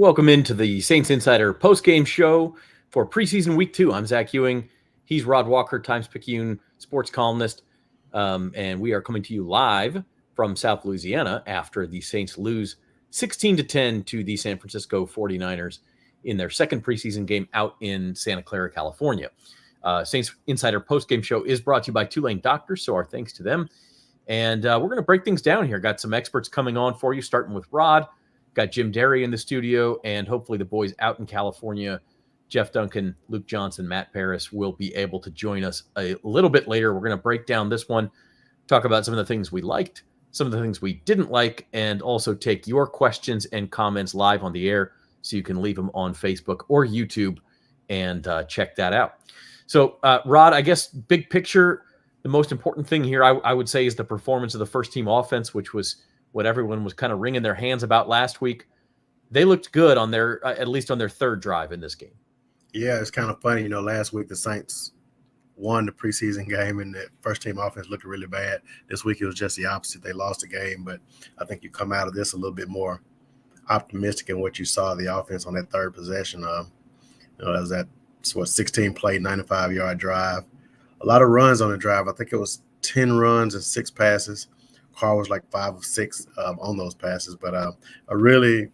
Welcome into the Saints Insider postgame show for preseason week 2. I'm Zach Ewing. He's Rod Walker, Times-Picayune sports columnist. And we are coming to you live from South Louisiana after the Saints lose 16-10 to the San Francisco 49ers in their second preseason game out in Santa Clara, California. Saints Insider postgame show is brought to you by Tulane Doctors, so our thanks to them. And we're going to break things down here. Got some experts coming on for you, starting with Rod. Got Jim Derry in the studio, and hopefully the boys out in California, Jeff Duncan, Luke Johnson, Matt Paris, will be able to join us a little bit later. We're going to break down this one, talk about some of the things we liked, some of the things we didn't like, and also take your questions and comments live on the air so you can leave them on Facebook or YouTube and check that out. So, Rod, I guess big picture, the most important thing here I would say is the performance of the first-team offense, which was what everyone was kind of wringing their hands about last week. They looked good on their, at least on their third drive in this game. Yeah, it's kind of funny. Last week the Saints won the preseason game and the first-team offense looked really bad. This week it was just the opposite. They lost the game, but I think you come out of this a little bit more optimistic in what you saw the offense on that third possession. That was that 16-play, 95-yard drive. A lot of runs on the drive. I think it was 10 runs and 6 passes. Carr was like 5 of 6 on those passes, but a really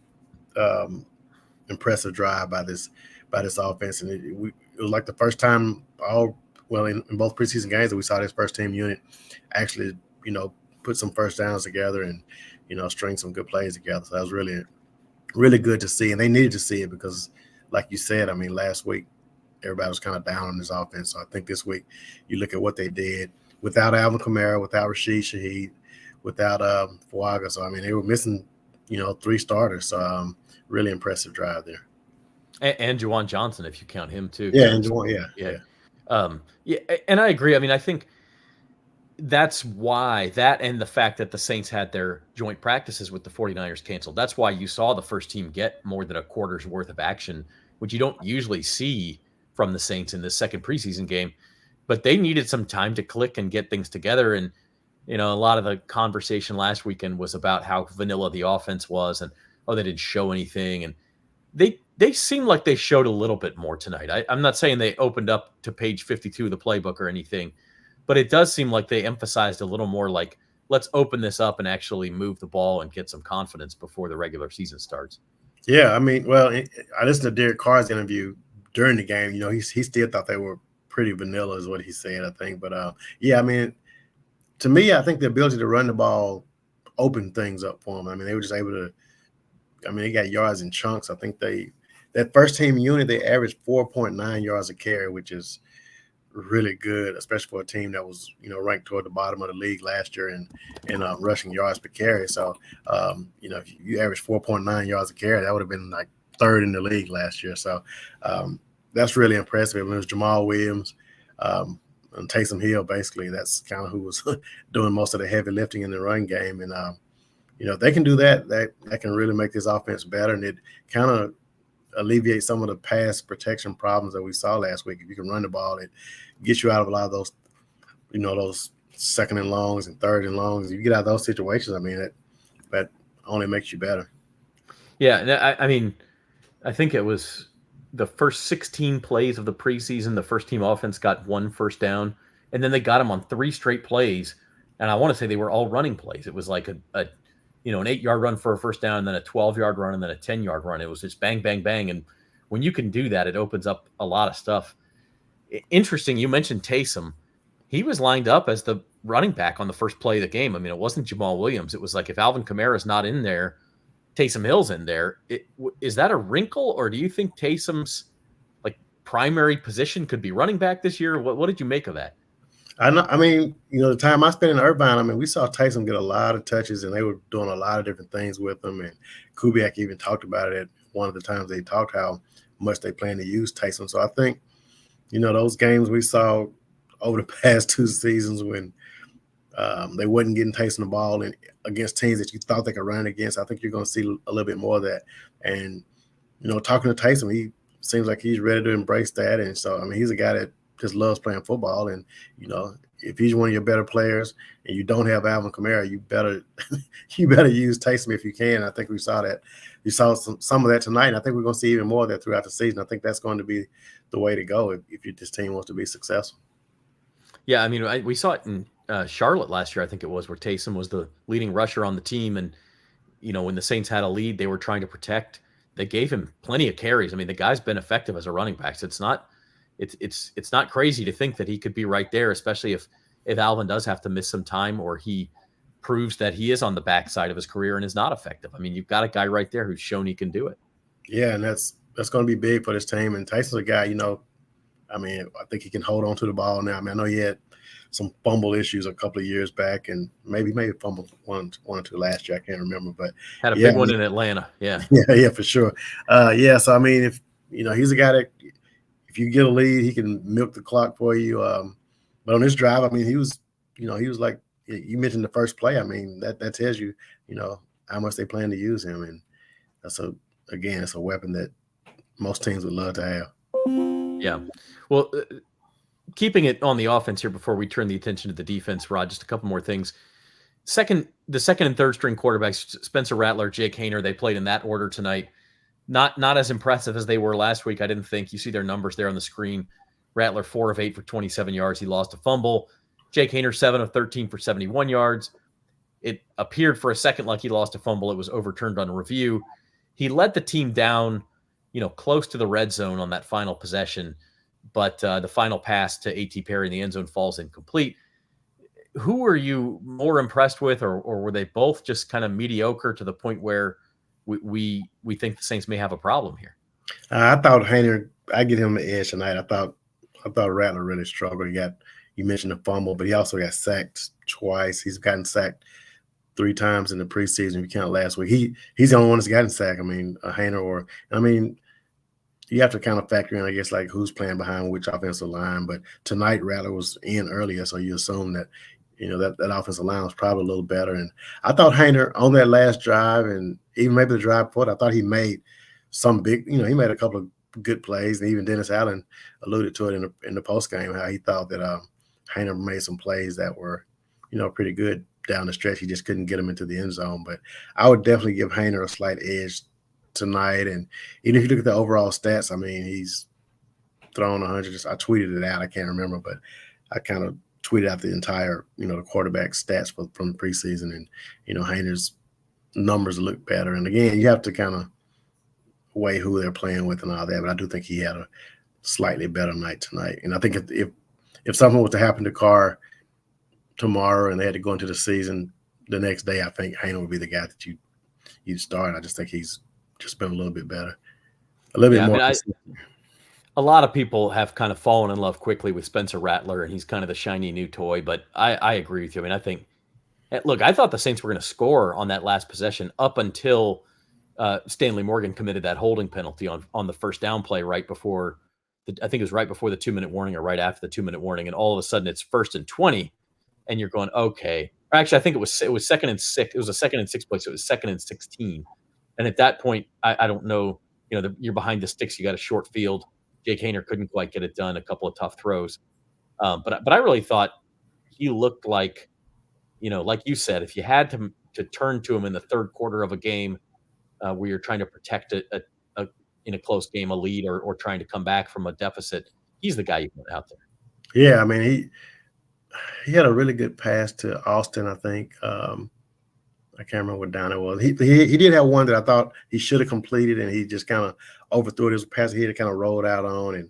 impressive drive by this offense, and it was like the first time in both preseason games that we saw this first team unit actually put some first downs together and string some good plays together. So that was really, really good to see, and they needed to see it because, like you said, last week everybody was kind of down on this offense. So I think this week you look at what they did without Alvin Kamara, without Rashid Shaheed, without Fuaga. So, they were missing, 3 starters. So, really impressive drive there. And Juwan Johnson, if you count him too. Yeah, and Juwan, yeah. And I agree. I think that's why that and the fact that the Saints had their joint practices with the 49ers canceled. That's why you saw the first team get more than a quarter's worth of action, which you don't usually see from the Saints in the second preseason game. But they needed some time to click and get things together. And a lot of the conversation last weekend was about how vanilla the offense was and, they didn't show anything. And they seemed like they showed a little bit more tonight. I'm not saying they opened up to page 52 of the playbook or anything, but it does seem like they emphasized a little more like, let's open this up and actually move the ball and get some confidence before the regular season starts. Yeah, I listened to Derek Carr's interview during the game. He still thought they were pretty vanilla is what he said, I think. But, to me, I think the ability to run the ball opened things up for them. They were just able to – they got yards in chunks. I think that first-team unit, they averaged 4.9 yards a carry, which is really good, especially for a team that was, ranked toward the bottom of the league last year in rushing yards per carry. So, if you average 4.9 yards a carry, that would have been like third in the league last year. So, that's really impressive. It was Jamal Williams, and Taysom Hill, basically, that's kind of who was doing most of the heavy lifting in the run game. And, they can do that. That can really make this offense better. And it kind of alleviates some of the pass protection problems that we saw last week. If you can run the ball, it gets you out of a lot of those, those second and longs and third and longs. If you get out of those situations, that only makes you better. Yeah. I think it was the first 16 plays of the preseason, the first team offense got 1 first down, and then they got them on 3 straight plays. And I want to say they were all running plays. It was like an 8-yard run for a first down, and then a 12-yard run, and then a 10-yard run. It was just bang, bang, bang. And when you can do that, it opens up a lot of stuff. Interesting. You mentioned Taysom. He was lined up as the running back on the first play of the game. It wasn't Jamal Williams. It was like, if Alvin Kamara's not in there, Taysom Hill's in there. Is that a wrinkle, or do you think Taysom's primary position could be running back this year? What did you make of that? The time I spent in Irvine, we saw Taysom get a lot of touches, and they were doing a lot of different things with him. And Kubiak even talked about it at one of the times they talked how much they plan to use Taysom. So I think, those games we saw over the past 2 seasons when they wasn't getting Taysom the ball and against teams that you thought they could run against, I think you're going to see a little bit more of that. And, talking to Taysom, he seems like he's ready to embrace that. And so, he's a guy that just loves playing football. And, if he's one of your better players and you don't have Alvin Kamara, you better use Taysom if you can. I think we saw that. You saw some of that tonight, and I think we're going to see even more of that throughout the season. I think that's going to be the way to go if this team wants to be successful. Yeah, I mean, we saw it in Charlotte last year, I think it was, where Taysom was the leading rusher on the team, and when the Saints had a lead, they were trying to protect. They gave him plenty of carries. I mean, the guy's been effective as a running back. So it's not crazy to think that he could be right there, especially if Alvin does have to miss some time or he proves that he is on the backside of his career and is not effective. I mean, you've got a guy right there who's shown he can do it. Yeah, and that's going to be big for this team. And Tyson's a guy, I think he can hold on to the ball now. I mean, I know he had some fumble issues a couple of years back, and maybe fumbled one or two last year. I can't remember, but had a big one in Atlanta. Yeah, yeah, for sure. So I mean, if he's a guy that if you get a lead, he can milk the clock for you. But on this drive, I mean, he was like you mentioned the first play. I mean, that tells you, how much they plan to use him, and it's a weapon that most teams would love to have. Yeah. Well, keeping it on the offense here before we turn the attention to the defense, Rod, just a couple more things. The second and third string quarterbacks, Spencer Rattler, Jake Haener, they played in that order tonight. Not as impressive as they were last week, I didn't think. You see their numbers there on the screen. Rattler 4 of 8 for 27 yards. He lost a fumble. Jake Haener 7 of 13 for 71 yards. It appeared for a second like he lost a fumble. It was overturned on review. He led the team down, close to the red zone on that final possession, but the final pass to A.T. Perry in the end zone falls incomplete. Who were you more impressed with, or were they both just kind of mediocre to the point where we think the Saints may have a problem here? I thought Haener, I get him the edge tonight. I thought Rattler really struggled. You mentioned the fumble, but he also got sacked twice. He's gotten sacked 3 times in the preseason. If you count last week, he's the only one that's gotten sacked. I mean, Haener you have to kind of factor in, I guess, like who's playing behind which offensive line. But tonight, Rattler was in earlier, so you assume that, that offensive line was probably a little better. And I thought Haener on that last drive, and even maybe the drive before, I thought he made some big, he made a couple of good plays. And even Dennis Allen alluded to it in the postgame, how he thought that Haener made some plays that were, pretty good down the stretch. He just couldn't get them into the end zone. But I would definitely give Haener a slight edge tonight. And even if you look at the overall stats, I mean, he's thrown 100. I tweeted it out. I can't remember, but I kind of tweeted out the entire, the quarterback stats from the preseason. And, Haener's numbers look better. And again, you have to kind of weigh who they're playing with and all that. But I do think he had a slightly better night tonight. And I think if something was to happen to Carr tomorrow and they had to go into the season the next day, I think Haener would be the guy that you'd start. I just think he's just been a little bit better, a little bit more. A lot of people have kind of fallen in love quickly with Spencer Rattler, and he's kind of the shiny new toy. But I agree with you. I mean, I thought the Saints were going to score on that last possession up until Stanley Morgan committed that holding penalty on the first down play right before I think it was right before the 2-minute warning or right after the 2-minute warning, and all of a sudden it's 1st and 20, and you're going, okay. Actually, I think it was 2nd and 6. It was a 2nd and 6 play, so it was 2nd and 16. And at that point, I don't know, you're behind the sticks. You got a short field. Jake Haener couldn't quite get it done. A couple of tough throws, but I really thought he looked like, like you said, if you had to turn to him in the third quarter of a game where you're trying to protect in a close game, a lead, or trying to come back from a deficit, he's the guy you put out there. Yeah, I mean, he had a really good pass to Austin, I think. I can't remember what down it was. He did have one that I thought he should have completed, and he just kind of overthrew it. It was a pass he had kind of rolled out on, and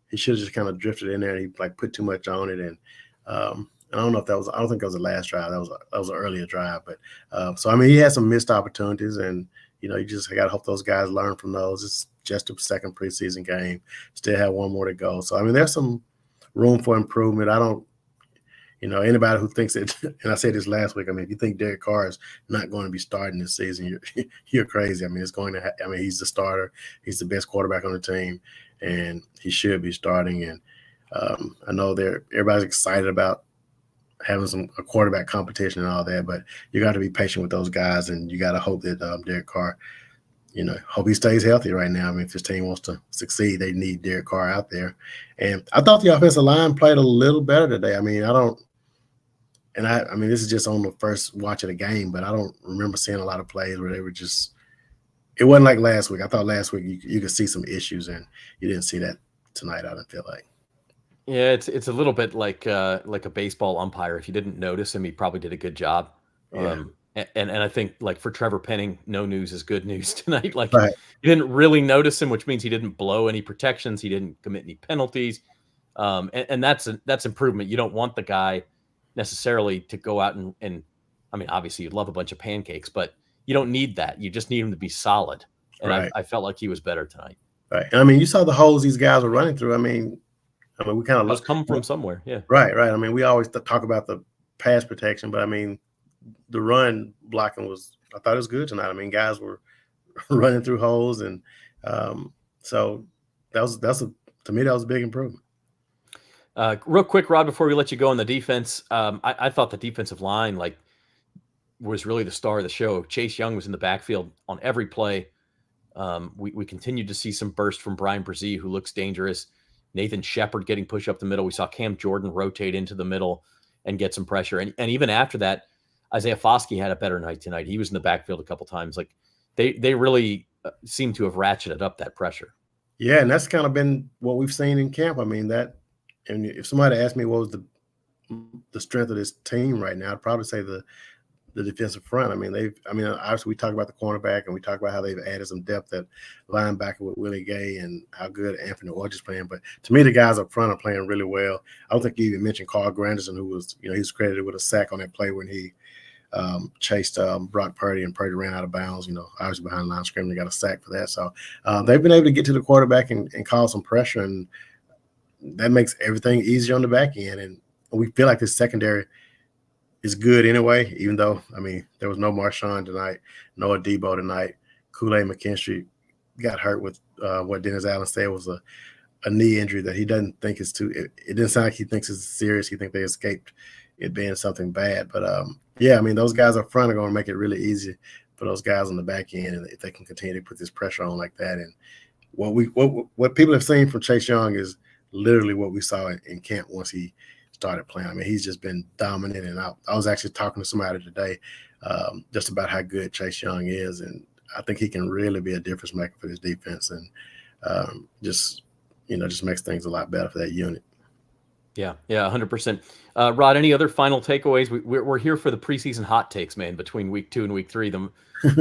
he should have just kind of drifted in there, and he put too much on it. And I don't know if that was. I don't think that was the last drive. That was an earlier drive. But so I mean, he had some missed opportunities, and you just got to hope those guys learn from those. It's just a second preseason game. Still have one more to go. So I mean, there's some room for improvement. I don't. Anybody who thinks that, and I said this last week, I mean, if you think Derek Carr is not going to be starting this season, you're crazy. I mean, he's the starter. He's the best quarterback on the team, and he should be starting. And I know everybody's excited about having a quarterback competition and all that, but you got to be patient with those guys, and you got to hope that Derek Carr, hope he stays healthy right now. I mean, if this team wants to succeed, they need Derek Carr out there. And I thought the offensive line played a little better today. I mean, I don't And I mean, this is just on the first watch of the game, but I don't remember seeing a lot of plays where they were just. It wasn't like last week. I thought last week you could see some issues, and you didn't see that tonight. I didn't feel like. Yeah, it's a little bit like a baseball umpire. If you didn't notice him, he probably did a good job. Yeah. And I think like for Trevor Penning, no news is good news tonight. Like Right. you didn't really notice him, which means he didn't blow any protections. He didn't commit any penalties. And that's improvement. You don't want the guy necessarily to go out and I mean, obviously you'd love a bunch of pancakes, but you don't need that. You just need him to be solid. And Right. I felt like he was better tonight. Right. And I mean, you saw the holes these guys were running through. I mean, we kind of I was coming from somewhere. Yeah. Right. I mean, we always talk about the pass protection, but I mean, the run blocking I thought it was good tonight. I mean, guys were running through holes, and so to me that was a big improvement. Real quick, Rod, before we let you go on the defense, I thought the defensive line was really the star of the show. Chase Young was in the backfield on every play. We continued to see some burst from Brian Brzee, who looks dangerous. Nathan Shepard getting pushed up the middle. We saw Cam Jordan rotate into the middle and get some pressure. And even after that, Isaiah Foskey had a better night tonight. He was in the backfield a couple times. Like they really seem to have ratcheted up that pressure. Yeah, and that's kind of been what we've seen in camp. I mean, and if somebody asked me what was the strength of this team right now, I'd probably say the defensive front. I mean, obviously we talk about the cornerback and we talk about how they've added some depth at linebacker with Willie Gay and how good Anthony Orchard is playing. But to me, the guys up front are playing really well. I don't think you even mentioned Carl Granderson, who was, he was credited with a sack on that play when he chased Brock Purdy, and Purdy ran out of bounds, obviously behind the line of scrimmage. They got a sack for that. So they've been able to get to the quarterback and cause some pressure, and that makes everything easier on the back end. And we feel like this secondary is good anyway, even though, I mean, there was no Marshawn tonight, no Adebo tonight. Kool-Aid McKinstry got hurt with what Dennis Allen said was a knee injury that he doesn't think is it didn't sound like he thinks it's serious. He thinks they escaped it being something bad. But, yeah, I mean, those guys up front are going to make it really easy for those guys on the back end, and if they can continue to put this pressure on like that. And what people have seen from Chase Young is literally what we saw in camp once he started playing. I mean, he's just been dominant. And I was actually talking to somebody today just about how good Chase Young is, and I think he can really be a difference maker for this defense, and just makes things a lot better for that unit. Yeah, 100%. Rod, any other final takeaways? We're here for the preseason hot takes, man, between week 2 and week 3.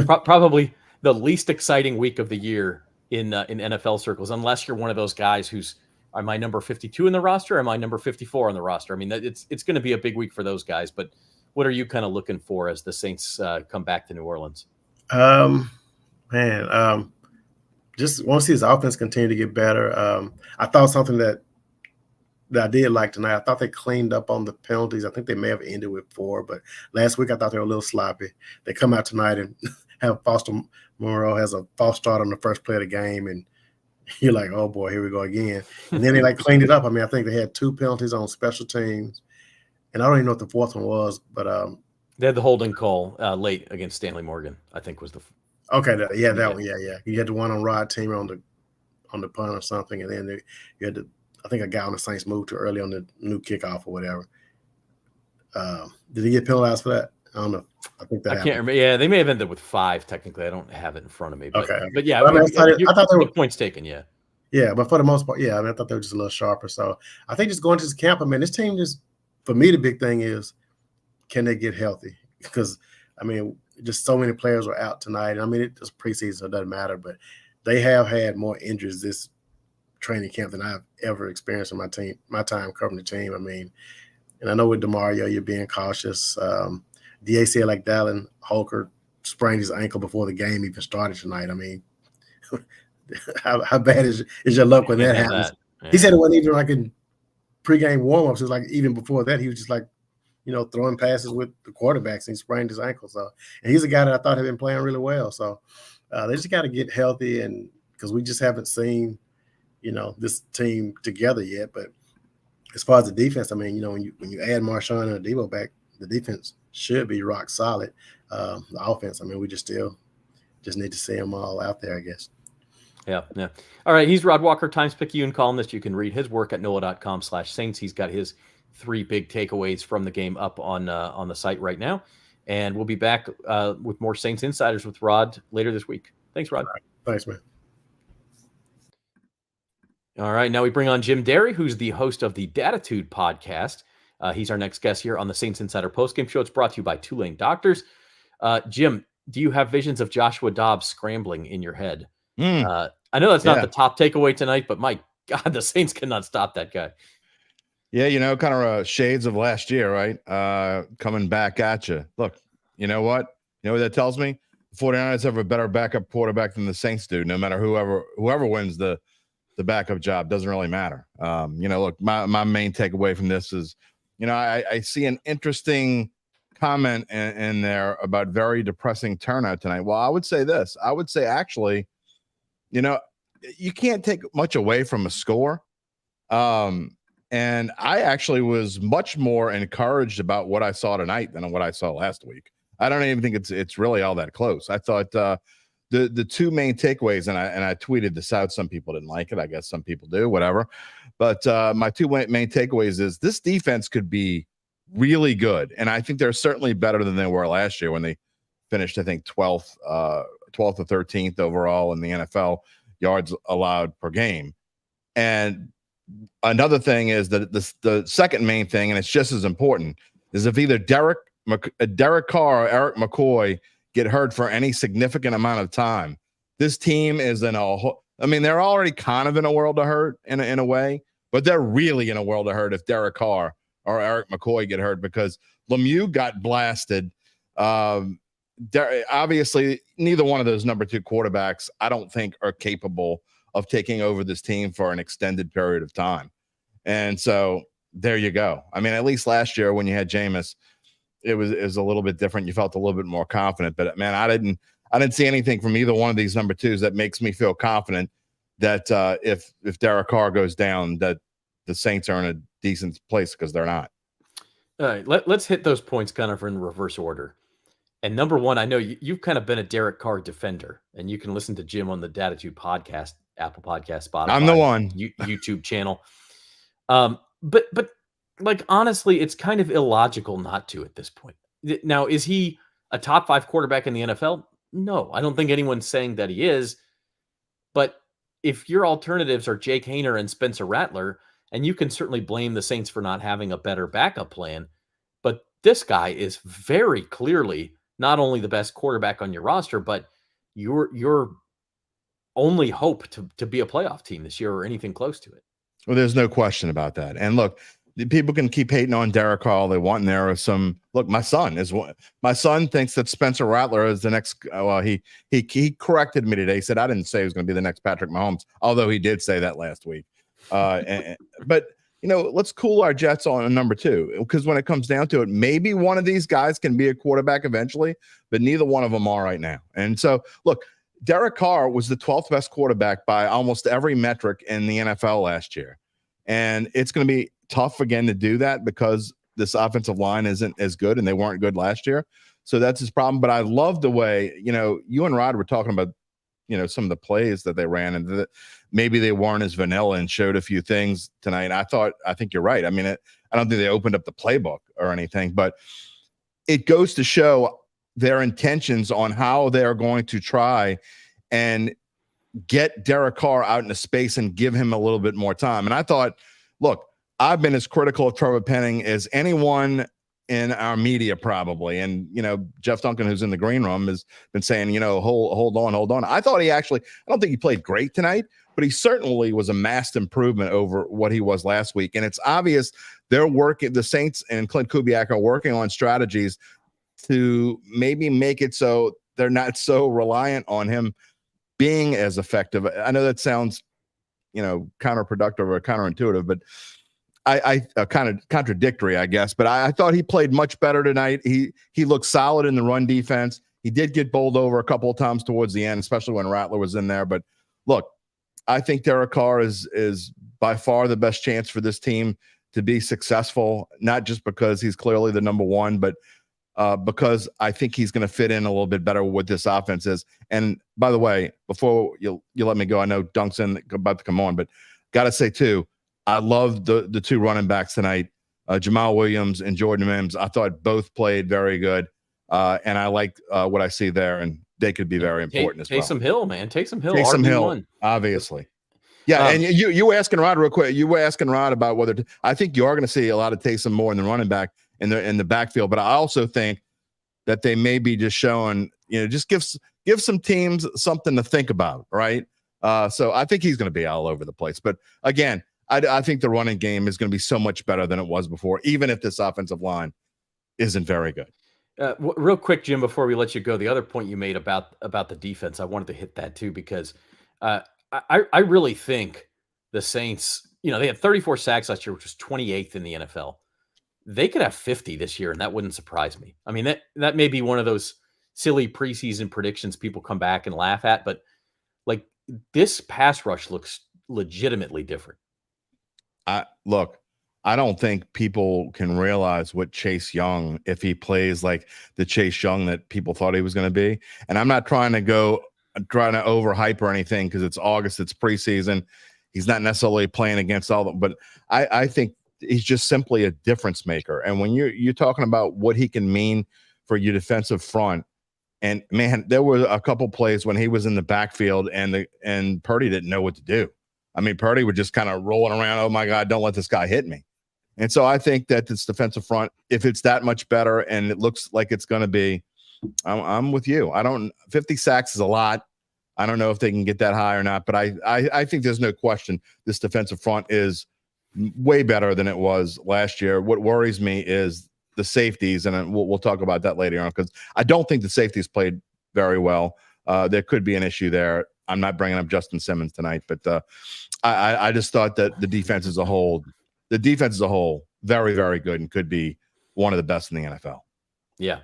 Probably the least exciting week of the year in NFL circles, unless you're one of those guys who's, am I number 52 in the roster? Or am I number 54 on the roster? I mean, it's going to be a big week for those guys, but what are you kind of looking for as the Saints come back to New Orleans? Just want to see his offense continue to get better. I thought something that I did like tonight, I thought they cleaned up on the penalties. I think they may have ended with 4, but last week I thought they were a little sloppy. They come out tonight and have Foster Moreau has a false start on the first play of the game, and you're like, oh boy, here we go again. And then they cleaned it up. I mean, I think they had 2 penalties on special teams, and I don't even know what the 4th one was, but they had the holding call late against Stanley Morgan, I think was the. Okay, that one, yeah. You had the one on Rod Teamer on the punt or something, and then you had I think a guy on the Saints moved too early on the new kickoff or whatever. Did he get penalized for that? I don't know. I think that I can't remember. Yeah, they may have ended with 5 technically. I don't have it in front of me. But, okay. But yeah, I thought they were points taken. Yeah. Yeah, but for the most part, yeah. I mean, I thought they were just a little sharper. So I think just going to this camp, I mean, this team just, for me, the big thing is, can they get healthy? Because I mean, just so many players were out tonight. I mean, it's preseason, so it doesn't matter. But they have had more injuries this training camp than I've ever experienced in my time covering the team. I mean, and I know with DeMario, you're being cautious. DAC like Dallin Holker sprained his ankle before the game even started tonight. I mean, how bad is your luck when that happens? Yeah. He said it wasn't even like in pregame warmups. It was like even before that, he was just like, throwing passes with the quarterbacks, and he sprained his ankle. So, and he's a guy that I thought had been playing really well. So they just got to get healthy, and because we just haven't seen, this team together yet. But as far as the defense, I mean, when you add Marshawn and Adebo back, the defense should be rock solid. The offense, I mean, we just need to see them all out there, I guess. Yeah. All right. He's Rod Walker, Times-Picayune columnist. You can read his work at NOLA.com/Saints. He's got his 3 big takeaways from the game up on the site right now. And we'll be back with more Saints Insiders with Rod later this week. Thanks, Rod. Right. Thanks, man. All right, now we bring on Jim Derry, who's the host of the Datitude podcast. He's our next guest here on the Saints Insider postgame show. It's brought to you by Tulane Doctors. Jim, do you have visions of Joshua Dobbs scrambling in your head? I know that's not the top takeaway tonight, but my God, the Saints cannot stop that guy. Yeah, kind of shades of last year, right? Coming back at you. Look, you know what? You know what that tells me? The 49ers have a better backup quarterback than the Saints do, no matter whoever wins the backup job. Doesn't really matter. Look, my main takeaway from this is, I see an interesting comment in there about very depressing turnout tonight. Well, I would say this. I would say actually, you can't take much away from a score. And I actually was much more encouraged about what I saw tonight than what I saw last week. I don't even think it's really all that close. I thought the two main takeaways, and I tweeted this out. Some people didn't like it. I guess some people do, whatever. But my two main takeaways is this defense could be really good. And I think they're certainly better than they were last year when they finished, I think, 12th or 13th overall in the NFL yards allowed per game. And another thing is that the second main thing, and it's just as important, is if either Derek Carr or Eric McCoy get hurt for any significant amount of time, this team is in a whole, they're already kind of in a world of hurt in a way, but they're really in a world of hurt if Derek Carr or Eric McCoy get hurt, because Lemieux got blasted. Obviously, neither one of those number 2 quarterbacks, I don't think, are capable of taking over this team for an extended period of time. And so there you go. At least last year when you had Jameis, it was a little bit different. You felt a little bit more confident, but man, I didn't see anything from either one of these number 2s that makes me feel confident that if Derek Carr goes down, that the Saints are in a decent place, because they're not. All right, let's hit those points kind of in reverse order. And number one, I know you've kind of been a Derek Carr defender, and you can listen to Jim on the Datitude podcast, Apple Podcast, Spotify. I'm the one. YouTube channel. But like, honestly, it's kind of illogical not to at this point. Now, is he a top 5 quarterback in the NFL? No, I don't think anyone's saying that he is. But if your alternatives are Jake Haener and Spencer Rattler, and you can certainly blame the Saints for not having a better backup plan, but this guy is very clearly not only the best quarterback on your roster, but your only hope to be a playoff team this year or anything close to it. Well, there's no question about that. And look, people can keep hating on Derek Carr all they want, and there are some. Look, my son thinks that Spencer Rattler is the next. Well, he corrected me today. He said I didn't say he was going to be the next Patrick Mahomes, although he did say that last week. But let's cool our jets on a number 2, because when it comes down to it, maybe one of these guys can be a quarterback eventually, but neither one of them are right now. And so, look, Derek Carr was the 12th best quarterback by almost every metric in the NFL last year. And it's going to be tough again to do that because this offensive line isn't as good, and they weren't good last year. So that's his problem. But I love the way, you and Rod were talking about, some of the plays that they ran, and that maybe they weren't as vanilla and showed a few things tonight. I think you're right. I don't think they opened up the playbook or anything, but it goes to show their intentions on how they're going to try and get Derek Carr out into space and give him a little bit more time. And I thought, look, I've been as critical of Trevor Penning as anyone in our media probably. And, Jeff Duncan, who's in the green room, has been saying, hold on. I don't think he played great tonight, but he certainly was a massed improvement over what he was last week. And it's obvious the Saints and Clint Kubiak are working on strategies to maybe make it so they're not so reliant on him being as effective. I know that sounds, counterproductive or counterintuitive, but I kind of contradictory, I guess. But I thought he played much better tonight. He looked solid in the run defense. He did get bowled over a couple of times towards the end, especially when Rattler was in there. But look, I think Derek Carr is by far the best chance for this team to be successful, not just because he's clearly the number 1, but because I think he's going to fit in a little bit better with what this offense is. And by the way, before you let me go, I know Dunk's about to come on, but got to say too, I love the 2 running backs tonight. Jamal Williams and Jordan Mims, I thought both played very good. And I like what I see there, and they could be very important as well. Taysom Hill, man. Taysom Hill, Taysom Hill, RB1. obviously. Yeah, and you were asking Rod real quick. You were asking Rod about whether I think you are going to see a lot of Taysom more in the running back in the backfield, but I also think that they may be just showing, just give some teams something to think about, right? So I think he's going to be all over the place. But again, I think the running game is going to be so much better than it was before, even if this offensive line isn't very good. Real quick, Jim, before we let you go, the other point you made about the defense, I wanted to hit that too, because I really think the Saints, they had 34 sacks last year, which was 28th in the NFL. They could have 50 this year, and that wouldn't surprise me. I mean, that may be one of those silly preseason predictions people come back and laugh at, but like this pass rush looks legitimately different. Look, I don't think people can realize what Chase Young, if he plays like the Chase Young that people thought he was going to be. And I'm not trying to overhype or anything, because it's August, it's preseason. He's not necessarily playing against all of them, but I think he's just simply a difference maker. And when you're talking about what he can mean for your defensive front, and man, there were a couple plays when he was in the backfield and Purdy didn't know what to do. I mean, Purdy would just kind of rolling around. Oh my God, don't let this guy hit me. And so I think that this defensive front, if it's that much better and it looks like it's going to be, I'm with you. 50 sacks is a lot. I don't know if they can get that high or not, but I think there's no question this defensive front is way better than it was last year. What worries me is the safeties, and we'll talk about that later on, because I don't think the safeties played very well. There could be an issue there. I'm not bringing up Justin Simmons tonight, but I just thought that the defense as a whole, very, very good, and could be one of the best in the NFL. Yeah,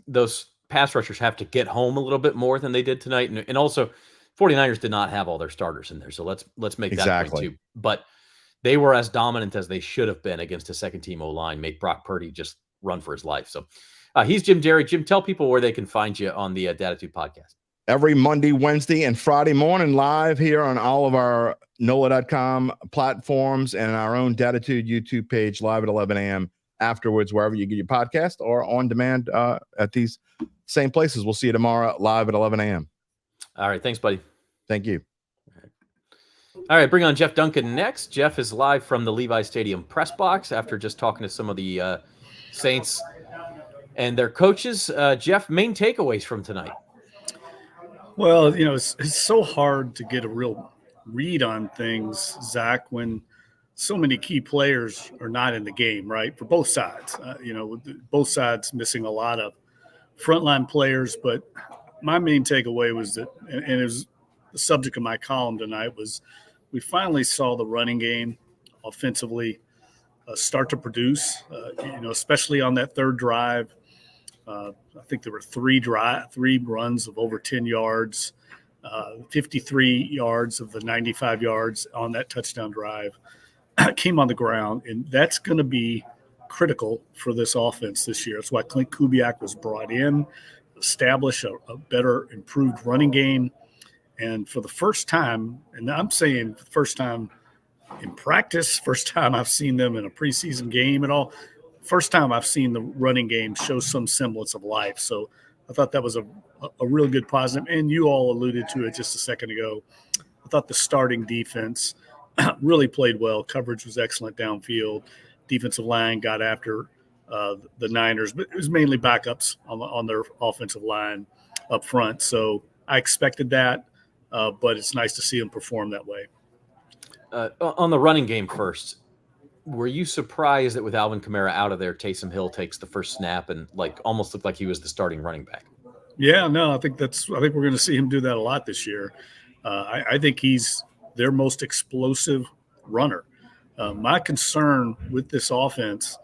those pass rushers have to get home a little bit more than they did tonight, and also 49ers did not have all their starters in there, so let's make that point too. But they were as dominant as they should have been against a second-team O-line, make Brock Purdy just run for his life. So he's Jim Derry. Jim, tell people where they can find you on the Datitude podcast. Every Monday, Wednesday, and Friday morning, live here on all of our NOLA.com platforms and our own Datitude YouTube page, live at 11 a.m. afterwards, wherever you get your podcast, or on demand at these same places. We'll see you tomorrow, live at 11 a.m. All right. Thanks, buddy. Thank you. All right, bring on Jeff Duncan next. Jeff is live from the Levi Stadium press box after just talking to some of the Saints and their coaches. Jeff, main takeaways from tonight. Well, it's so hard to get a real read on things, Zach, when so many key players are not in the game, right? For both sides, both sides missing a lot of frontline players. But my main takeaway was that, and it was the subject of my column tonight, was we finally saw the running game offensively start to produce, especially on that third drive. I think there were three runs of over 10 yards, 53 yards of the 95 yards on that touchdown drive came on the ground. And that's going to be critical for this offense this year. That's why Clint Kubiak was brought in, establish a better, improved running game. And for the first time, and I'm saying first time in practice, first time I've seen them in a preseason game at all, first time I've seen the running game show some semblance of life. So I thought that was a real good positive. And you all alluded to it just a second ago. I thought the starting defense really played well. Coverage was excellent downfield. Defensive line got after the Niners, but it was mainly backups on their offensive line up front. So I expected that. But it's nice to see him perform that way. On the running game first, were you surprised that with Alvin Kamara out of there, Taysom Hill takes the first snap and almost looked like he was the starting running back? Yeah, no, I think we're going to see him do that a lot this year. I think he's their most explosive runner. My concern with this offense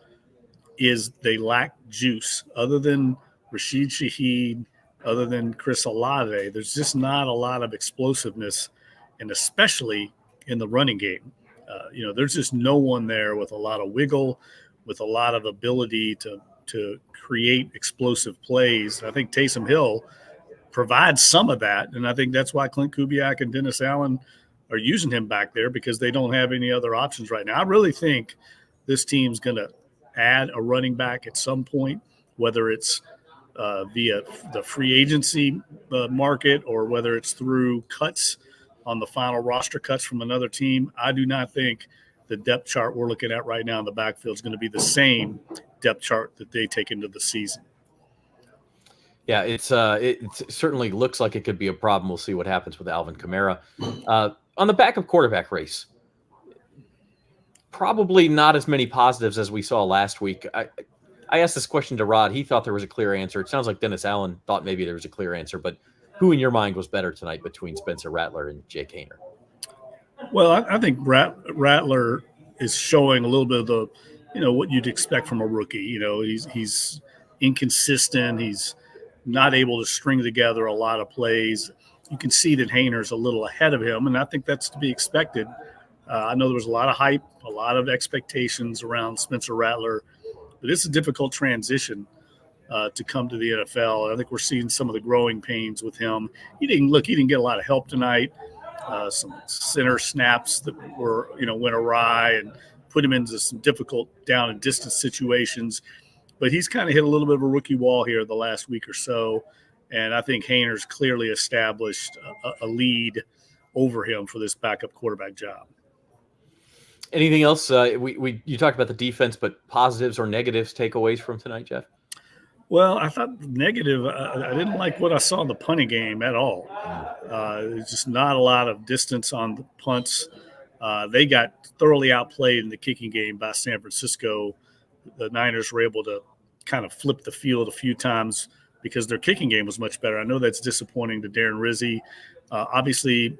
is they lack juice. Other than Rashid Shaheed, other than Chris Olave, there's just not a lot of explosiveness, and especially in the running game. There's just no one there with a lot of wiggle, with a lot of ability to create explosive plays. I think Taysom Hill provides some of that, and I think that's why Clint Kubiak and Dennis Allen are using him back there, because they don't have any other options right now. I really think this team's going to add a running back at some point, whether it's via the free agency market or whether it's through cuts on the final roster cuts from another team. I do not think the depth chart we're looking at right now in the backfield is going to be the same depth chart that they take into the season. Yeah, it certainly looks like it could be a problem. We'll see what happens with Alvin Kamara. On the backup quarterback race, probably not as many positives as we saw last week. I asked this question to Rod. He thought there was a clear answer. It sounds like Dennis Allen thought maybe there was a clear answer, but who in your mind was better tonight between Spencer Rattler and Jake Haener? Well, I think Rattler is showing a little bit of the, what you'd expect from a rookie. He's inconsistent. He's not able to string together a lot of plays. You can see that Haener's a little ahead of him, and I think that's to be expected. I know there was a lot of hype, a lot of expectations around Spencer Rattler, but it's a difficult transition to come to the NFL. I think we're seeing some of the growing pains with him. He didn't get a lot of help tonight. Some center snaps that went awry and put him into some difficult down and distance situations. But he's kind of hit a little bit of a rookie wall here the last week or so. And I think Haener's clearly established a lead over him for this backup quarterback job. Anything else? You talked about the defense, but positives or negatives takeaways from tonight, Jeff? Well, I thought negative. I didn't like what I saw in the punting game at all. There's just not a lot of distance on the punts. They got thoroughly outplayed in the kicking game by San Francisco. The Niners were able to kind of flip the field a few times because their kicking game was much better. I know that's disappointing to Darren Rizzi. Obviously,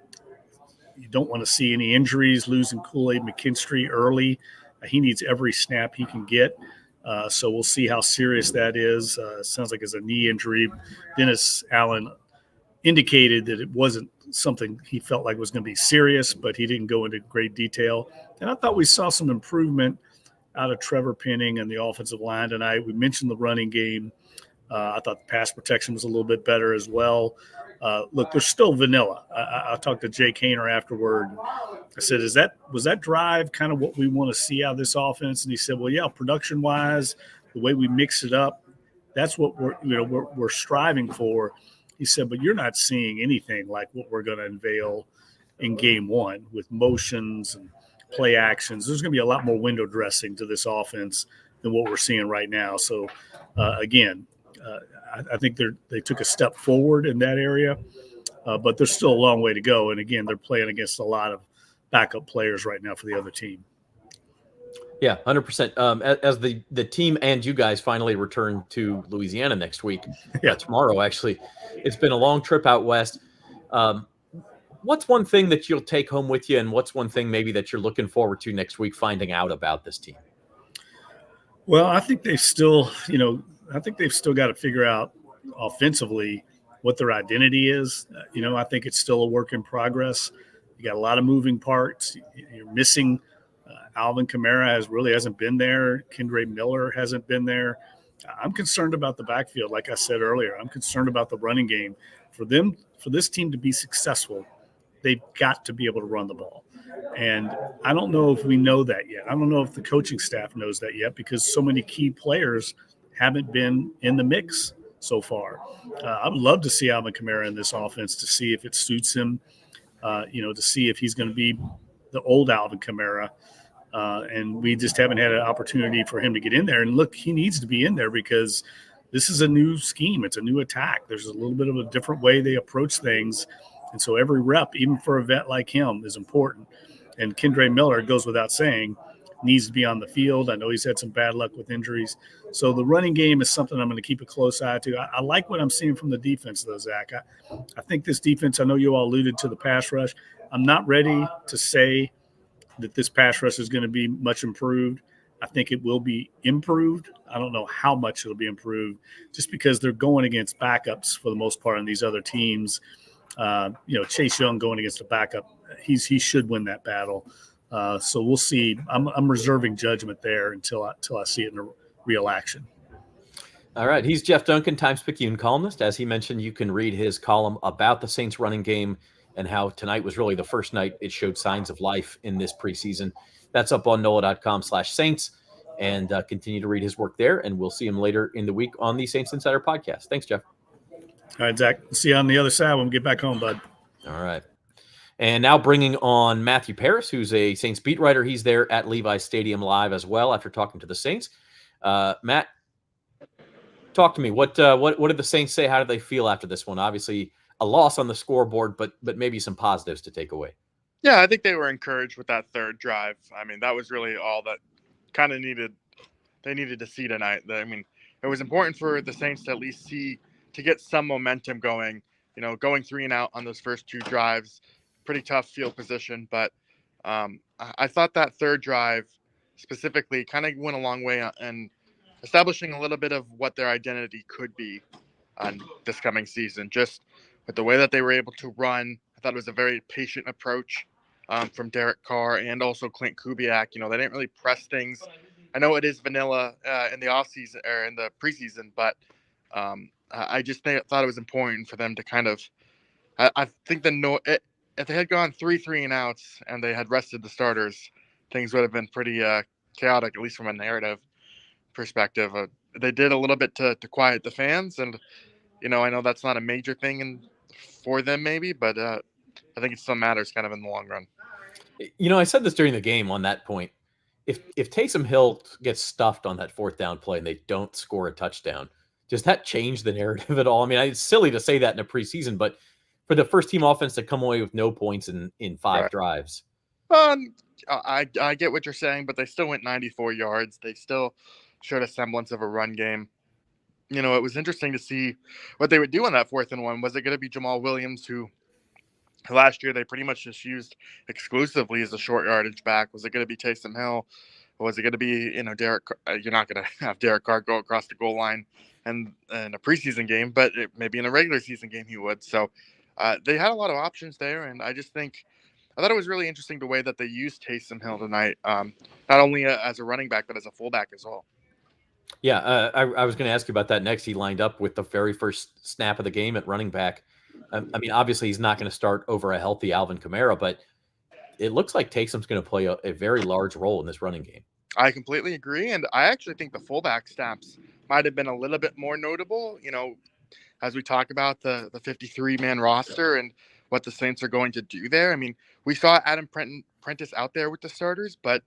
you don't want to see any injuries, losing Kool-Aid McKinstry early. He needs every snap he can get. So we'll see how serious that is. Sounds like it's a knee injury. Dennis Allen indicated that it wasn't something he felt like was going to be serious, but he didn't go into great detail. And I thought we saw some improvement out of Trevor Penning and the offensive line tonight. We mentioned the running game. I thought the pass protection was a little bit better as well. Look, they're still vanilla. I talked to Jake Haener afterward. I said, was that drive kind of what we want to see out of this offense? And he said, well, yeah, production-wise, the way we mix it up, that's what we're striving for. He said, but you're not seeing anything like what we're going to unveil in game one with motions and play actions. There's going to be a lot more window dressing to this offense than what we're seeing right now. So, again, I think they took a step forward in that area, but there's still a long way to go. And, again, they're playing against a lot of backup players right now for the other team. Yeah, 100%. As the team and you guys finally return to Louisiana next week, tomorrow, actually. It's been a long trip out west. What's one thing that you'll take home with you, and what's one thing maybe that you're looking forward to next week finding out about this team? Well, I think they've still got to figure out offensively what their identity is. I think it's still a work in progress. You got a lot of moving parts. You're missing Alvin Kamara hasn't been there. Kendre Miller hasn't been there. I'm concerned about the backfield. Like I said earlier, I'm concerned about the running game. For this team to be successful, they've got to be able to run the ball. And I don't know if we know that yet. I don't know if the coaching staff knows that yet because so many key players haven't been in the mix so far. I would love to see Alvin Kamara in this offense to see if it suits him, to see if he's going to be the old Alvin Kamara. And we just haven't had an opportunity for him to get in there. And look, he needs to be in there because this is a new scheme. It's a new attack. There's a little bit of a different way they approach things. And so every rep, even for a vet like him, is important. And Kendre Miller, it goes without saying, needs to be on the field. I know he's had some bad luck with injuries. So the running game is something I'm going to keep a close eye to. I like what I'm seeing from the defense, though, Zach. I think this defense, I know you all alluded to the pass rush. I'm not ready to say that this pass rush is going to be much improved. I think it will be improved. I don't know how much it'll be improved just because they're going against backups for the most part on these other teams. Chase Young going against a backup, he should win that battle. So we'll see. I'm reserving judgment there until I see it in real action. All right. He's Jeff Duncan, Times-Picayune columnist. As he mentioned, you can read his column about the Saints running game and how tonight was really the first night it showed signs of life in this preseason. That's up on NOLA.com/Saints, and continue to read his work there. And we'll see him later in the week on the Saints Insider podcast. Thanks, Jeff. All right, Zach. See you on the other side when we get back home, bud. All right. And now bringing on Matthew Paris, who's a Saints beat writer. He's there at Levi's Stadium live as well after talking to the Saints. Matt, talk to me. What did the Saints say? How did they feel after this one? Obviously, a loss on the scoreboard, but maybe some positives to take away. Yeah, I think they were encouraged with that third drive. I mean, that was really all that kind of they needed to see tonight. I mean, it was important for the Saints to at least to get some momentum going. Going 3 and out on those first 2 drives, pretty tough field position. But I thought that third drive specifically kind of went a long way in establishing a little bit of what their identity could be on this coming season. Just with the way that they were able to run, I thought it was a very patient approach from Derek Carr and also Clint Kubiak. They didn't really press things. I know it is vanilla in the offseason or in the preseason, but I just thought it was important for them to kind of. I think if they had gone 3 and outs and they had rested the starters, things would have been pretty chaotic, at least from a narrative perspective. They did a little bit to quiet the fans, and I know that's not a major thing for them maybe, but I think it still matters kind of in the long run. I said this during the game on that point. If Taysom Hill gets stuffed on that 4th down play and they don't score a touchdown, does that change the narrative at all? I mean, it's silly to say that in a preseason, but for the first team offense to come away with no points in 5 drives. I get what you're saying, but they still went 94 yards. They still showed a semblance of a run game. It was interesting to see what they would do on that 4th and 1. Was it going to be Jamal Williams, who last year they pretty much just used exclusively as a short yardage back? Was it going to be Taysom Hill? Or was it going to be, Derek? You're not going to have Derek Carr go across the goal line and in a preseason game, but maybe in a regular season game he would. So they had a lot of options there, and I thought it was really interesting the way that they used Taysom Hill tonight, not only as a running back but as a fullback as well. Yeah, I was going to ask you about that next. He lined up with the very first snap of the game at running back. I mean, obviously he's not going to start over a healthy Alvin Kamara, but it looks like Taysom's going to play a very large role in this running game. I completely agree, and I actually think the fullback snaps might have been a little bit more notable, as we talk about the 53-man roster and what the Saints are going to do there. I mean, we saw Adam Prentice out there with the starters, but,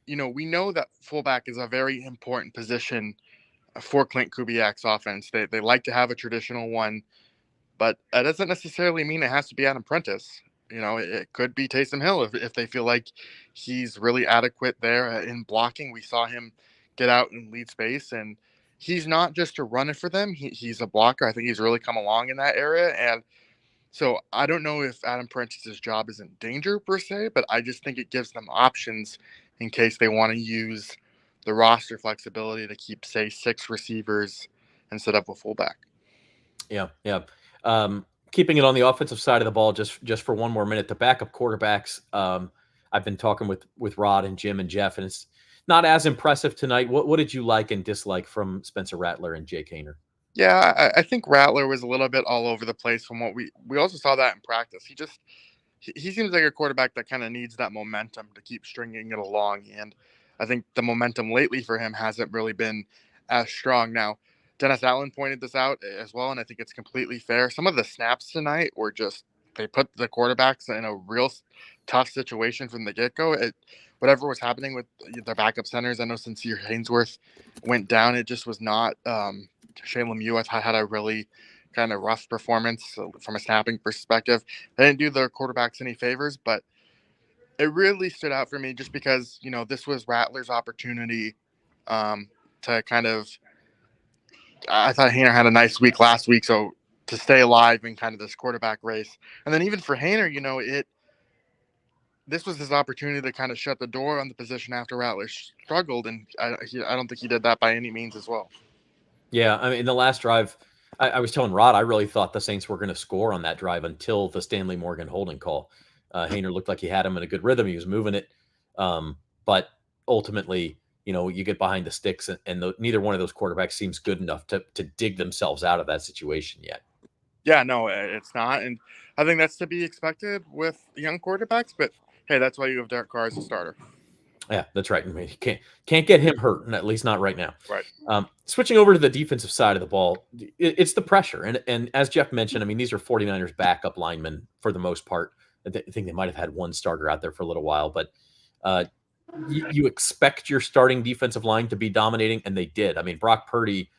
we know that fullback is a very important position for Clint Kubiak's offense. They like to have a traditional one, but that doesn't necessarily mean it has to be Adam Prentice. It could be Taysom Hill if they feel like he's really adequate there in blocking. We saw him get out and lead space, and he's not just a runner for them. He's a blocker. I think he's really come along in that area. And so I don't know if Adam Prentice's job is in danger per se, but I just think it gives them options in case they want to use the roster flexibility to keep, say, 6 receivers instead of a fullback. Yeah. Keeping it on the offensive side of the ball, just for one more minute, the backup quarterbacks. I've been talking with Rod and Jim and Jeff, and it's not as impressive tonight. What did you like and dislike from Spencer Rattler and Jake Haener? Yeah, I think Rattler was a little bit all over the place from what we also saw that in practice. He seems like a quarterback that kind of needs that momentum to keep stringing it along, and I think the momentum lately for him hasn't really been as strong. Now, Dennis Allen pointed this out as well, and I think it's completely fair. Some of the snaps tonight were they put the quarterbacks in a real tough situation from the get-go. Whatever was happening with their backup centers, I know Sincere Haynesworth went down. It just was not Shea Lemieux, I thought, had a really kind of rough performance from a snapping perspective. They didn't do their quarterbacks any favors, but it really stood out for me just because, this was Rattler's opportunity to kind of – I thought Haener had a nice week last week, so to stay alive in kind of this quarterback race. And then even for Haener, this was his opportunity to kind of shut the door on the position after Rattler struggled, and I don't think he did that by any means as well. Yeah, I mean, in the last drive, I was telling Rod, I really thought the Saints were going to score on that drive until the Stanley Morgan holding call. Haener looked like he had him in a good rhythm. He was moving it. But ultimately, you get behind the sticks, and neither one of those quarterbacks seems good enough to dig themselves out of that situation yet. Yeah, no, it's not. And I think that's to be expected with young quarterbacks. But, hey, that's why you have Derek Carr as a starter. Yeah, that's right. I mean, you can't get him hurt, at least not right now. Right. Switching over to the defensive side of the ball, it's the pressure. And as Jeff mentioned, I mean, these are 49ers backup linemen for the most part. I think they might have had one starter out there for a little while, but you expect your starting defensive line to be dominating, and they did. I mean, Brock Purdy,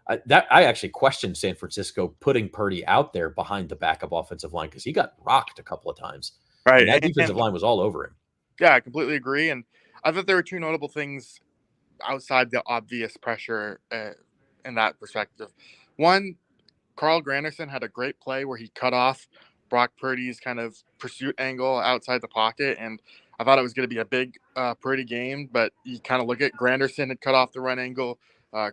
I actually questioned San Francisco putting Purdy out there behind the backup offensive line because he got rocked a couple of times. Right. And that defensive line was all over him. Yeah, I completely agree. And I thought there were two notable things outside the obvious pressure in that perspective. One, Carl Granderson had a great play where he cut off Brock Purdy's kind of pursuit angle outside the pocket. And I thought it was going to be a big Purdy game, but you kind of look at Granderson had cut off the run angle.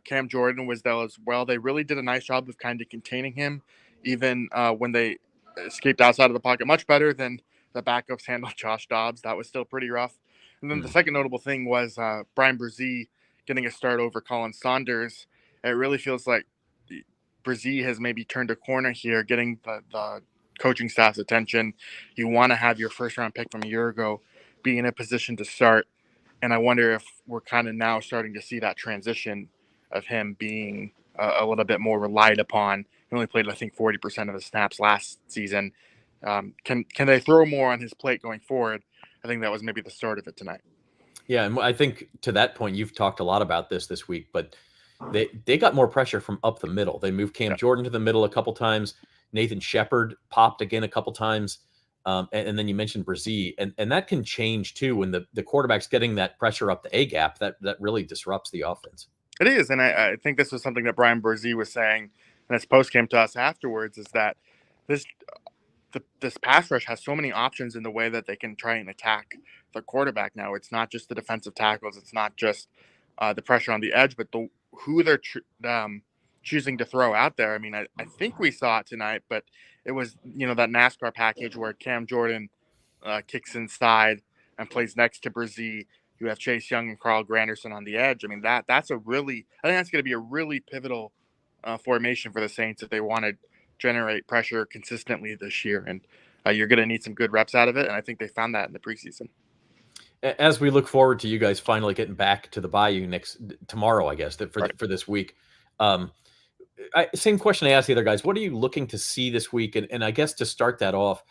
Cam Jordan was there as well. They really did a nice job of kind of containing him, even when they escaped outside of the pocket, much better than the backups handled Josh Dobbs. That was still pretty rough. And then the second notable thing was Brian Brzee getting a start over Colin Saunders. It really feels like Brzee has maybe turned a corner here, getting the coaching staff's attention. You want to have your first-round pick from a year ago be in a position to start. And I wonder if we're kind of now starting to see that transition of him being a little bit more relied upon. He only played, I think, 40% of the snaps last season. Can they throw more on his plate going forward? I think that was maybe the start of it tonight. Yeah, and I think to that point, you've talked a lot about this week, but they got more pressure from up the middle. They moved Cam Jordan to the middle a couple times. Nathan Shepard popped again a couple times. And then you mentioned Brzee, and that can change too when the quarterback's getting that pressure up the A gap. That really disrupts the offense. It is, and I think this was something that Brian Brzee was saying, and his post came to us afterwards, is that this pass rush has so many options in the way that they can try and attack the quarterback now. It's not just the defensive tackles. It's not just the pressure on the edge, but who they're choosing to throw out there. I mean, I think we saw it tonight, but it was, that NASCAR package where Cam Jordan kicks inside and plays next to Brzee. You have Chase Young and Carl Granderson on the edge. I mean, I think that's going to be a really pivotal formation for the Saints if they want to generate pressure consistently this year. And you're going to need some good reps out of it. And I think they found that in the preseason. As we look forward to you guys finally getting back to the Bayou tomorrow, I guess, for this week. Same question I asked the other guys. What are you looking to see this week? And I guess to start that off,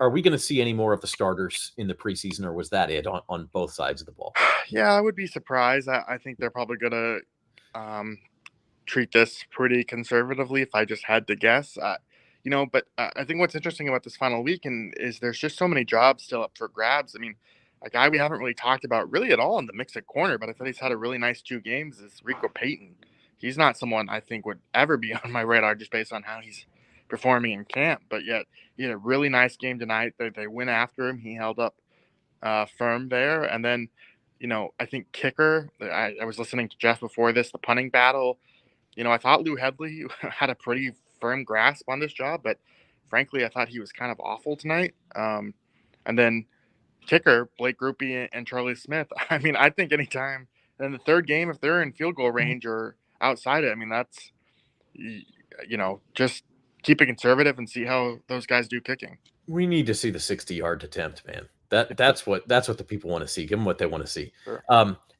are we going to see any more of the starters in the preseason, or was that it on both sides of the ball? Yeah, I would be surprised. I think they're probably going to treat this pretty conservatively if I just had to guess. But I think what's interesting about this final weekend is there's just so many jobs still up for grabs. I mean, a guy we haven't really talked about really at all in the mix at corner, but I thought he's had a really nice 2 games is Rico Payton. He's not someone I think would ever be on my radar just based on how he's performing in camp, but yet he had a really nice game tonight. They went after him. He held up firm there. And then, I think kicker, I was listening to Jeff before this, the punting battle. I thought Lou Hedley had a pretty firm grasp on this job, but frankly, I thought he was kind of awful tonight. And then kicker, Blake Grupe and Charlie Smith. I mean, I think anytime in the third game, if they're in field goal range or outside it, I mean, that's, just keep it conservative and see how those guys do kicking. We need to see the 60-yard attempt, man. That's what the people want to see. Give them what they want to see. Sure.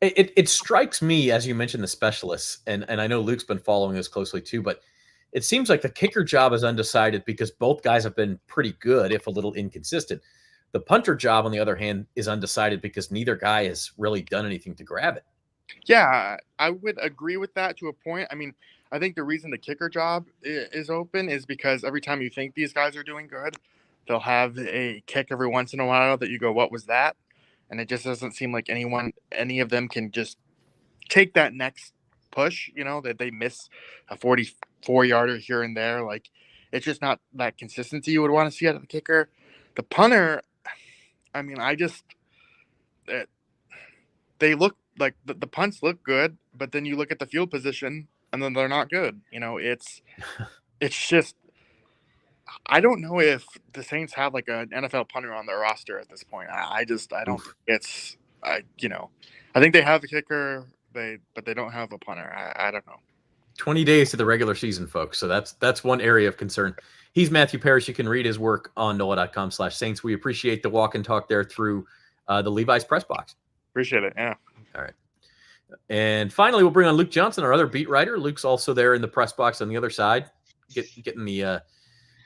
It strikes me, as you mentioned, the specialists, and I know Luke's been following this closely too, but it seems like the kicker job is undecided because both guys have been pretty good, if a little inconsistent. The punter job, on the other hand, is undecided because neither guy has really done anything to grab it. Yeah, I would agree with that to a point. I mean, I think the reason the kicker job is open is because every time you think these guys are doing good, they'll have a kick every once in a while that you go, what was that? And it just doesn't seem like any of them can just take that next push, that they miss a 44-yarder here and there. Like, it's just not that consistency you would want to see out of the kicker. The punter, I mean, they look like the punts look good, but then you look at the field position and then they're not good. It's just, I don't know if the Saints have like an NFL punter on their roster at this point. I don't think I think they have a kicker, but they don't have a punter. I don't know. 20 days to the regular season, folks. So that's one area of concern. He's Matthew Parrish. You can read his work on NOLA.com/Saints. We appreciate the walk and talk there through the Levi's press box. Appreciate it. Yeah. All right. And finally, we'll bring on Luke Johnson, our other beat writer. Luke's also there in the press box on the other side, getting the